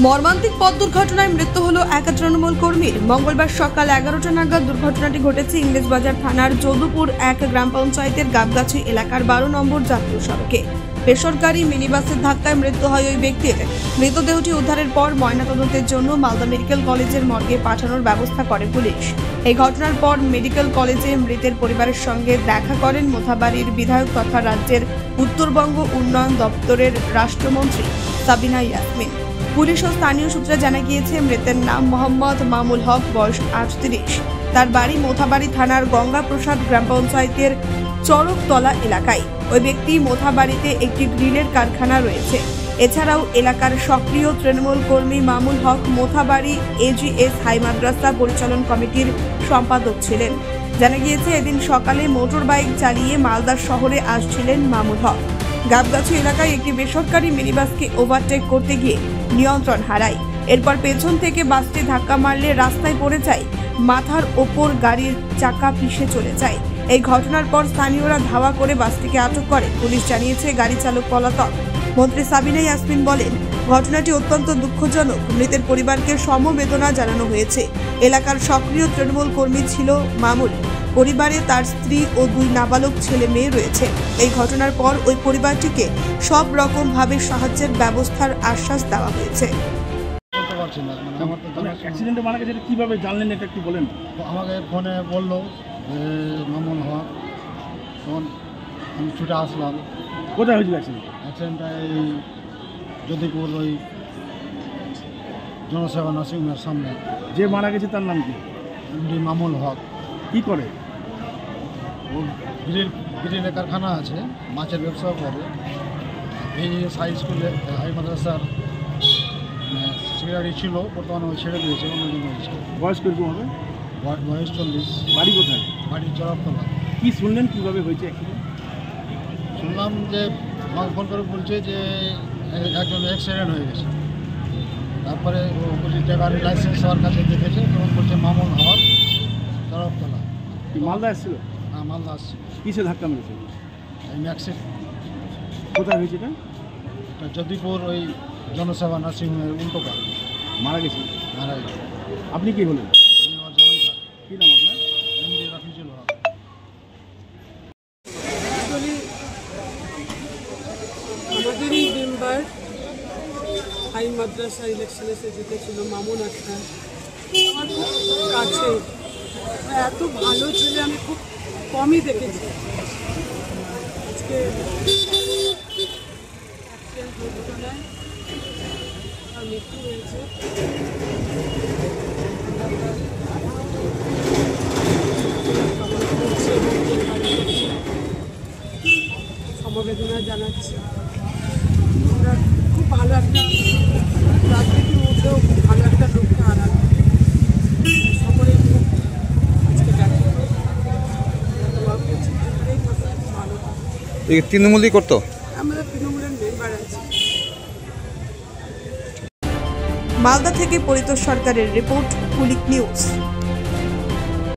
মর্মান্তিক পথ দুর্ঘটনায় মৃত্যু হলো এক তৃণমূল কর্মীর। মঙ্গলবার সকাল 11টা নাগাদ দুর্ঘটনাটি ঘটেছে ইংরেজবাজার থানার যদুপুর 1 গ্রাম পঞ্চায়েতের গাবগাছি এলাকার 12 নম্বর জাতীয় সড়কে। বেসরকারি মিনিবাসের ধাক্কায় মৃত্যু হয় ওই ব্যক্তির। মৃতদেহটি উদ্ধারের পর ময়নাতদন্তের জন্য মালদা মেডিকেল কলেজের মর্গে পাঠানোর ব্যবস্থা করে পুলিশ। এই ঘটনার পর মেডিকেল কলেজে মৃতের পরিবারের সঙ্গে দেখা করেন মোথাবাড়ির বিধায়ক তথা রাজ্যের উত্তরবঙ্গ উন্নয়ন দপ্তরের রাষ্ট্রমন্ত্রী সাবিনা ইয়াসমিন। পুলিশ ও স্থানীয় সূত্রে জানা গিয়েছে, মৃতের নাম মোহাম্মদ মামুল হক, বয়স 38। তার বাড়ি মোথাবাড়ি থানার গঙ্গাপ্রসাদ গ্রাম পঞ্চায়েতের চরকতলা এলাকায়। ওই ব্যক্তি মোথাবাড়িতে একটি গ্রিলের কারখানা রয়েছে। এছাড়াও এলাকার সক্রিয় তৃণমূল কর্মী মামুল হক মোথাবাড়ি এজিএস হাই মাদ্রাসা পরিচালন কমিটির সম্পাদক ছিলেন। জানা গিয়েছে, এদিন সকালে মোটর বাইক চালিয়ে মালদা শহরে আসছিলেন মামুল হক। গাবগাছি এলাকায় একটি বেসরকারি মিনিবাসকে ওভারটেক করতে গিয়ে নিয়ন্ত্রণ হারায়। এরপর পেছন থেকে বাসটি ধাক্কা মারলে রাস্তায় পড়ে যায়। মাথার ওপর গাড়ির চাকা পিষে চলে যায়। এই ঘটনার পর স্থানীয়রা ধাওয়া করে বাসটিকে আটক করে। পুলিশ জানিয়েছে, গাড়ি চালক পলাতক। মন্ত্রী সাবিনা ইয়াসমিন বলেন, ঘটনাটি অত্যন্ত দুঃখজনক। মৃতের পরিবারকে সমবেদনা জানানো হয়েছে। এলাকার সক্রিয় তৃণমূল কর্মী ছিল মামুল। পরিবারে তার স্ত্রী ও 2 নাবালক ছেলে মেয়ে রয়েছে। এই ঘটনার পর ওই পরিবারটিকে সব রকম ভাবে সাহায্যের ব্যবস্থার আশ্বাস দেওয়া হয়েছে। কিভাবে জানলেন এটা একটু বলেন? আমাকে ফোনে বললো যে মামুন হক, তখন আমি ছুটে আসলাম। কোথায় হয়েছিল অ্যাক্সিডেন্টটা? এই যদিপুর ওই জনসেবা নার্সিংহোমের সামনে। যে মারা গেছে তার নাম কি? এমডি মামুল হক। কি করে? ও গ্রিলের কারখানা আছে, মাছের ব্যবসা করে। এজিএস হাই স্কুলে হাই মাদ্রাসার সেক্রেটারি ছিল, বর্তমানে ওই ছেড়ে দিয়েছে, অন্যজন হয়েছে। বয়স কিরকম হবে? বয়স 40। বাড়ি কোথায়? বাড়ি চরকতলা। কি শুনলেন কীভাবে হয়েছে অ্যাক্সিডেন্ট? শুনলাম যে আমাকে ফোন করে বলছে যে একজন অ্যাক্সিডেন্ট হয়ে গেছে। তারপরে ও বলছে যে গাড়ির লাইসেন্স হওয়ার কাছে দেখেছে, তখন বলছে মামুন হক, চরকতলা। মালদা এসেছিল? হ্যাঁ, মালদা আসছে। কিসে ধাক্কা মেরেছে? এই ম্যাক্সিট। কোথায় হয়েছে এটা? এটা যদিপুর ওই জনসেবা নার্সিংহোমের উল্টো পার। মারা গেছে? মারা গেছে। আপনি কি বলেন? আমি ওর জামাইদার। কী নাম আপনার? এমডি রাফিজুল হক। আমাদেরই মেম্বার হাই মাদ্রাসা ইলেকশনে সে জিতেছিল মামুন আক্তার। আমার খুব কাছে, এত ভালো ছেলে আমি খুব কমই দেখেছি। আজকে অ্যাক্সিডেন্ট দুর্ঘটনায় আর মৃত্যু হয়েছে। সমবেদনা জানাচ্ছি। আমরা খুব ভালো একটা রাজনীতির মধ্যেও খুব ভালো একটা লোককে হারানো, সকলেই খুব আজকে ব্যর্থ। তৃণমূলই করতো? আমরা তৃণমূলের মেম্বার আছি। মালদা থেকে পরিতোষ সরকারের রিপোর্ট, কুলিক নিউজ।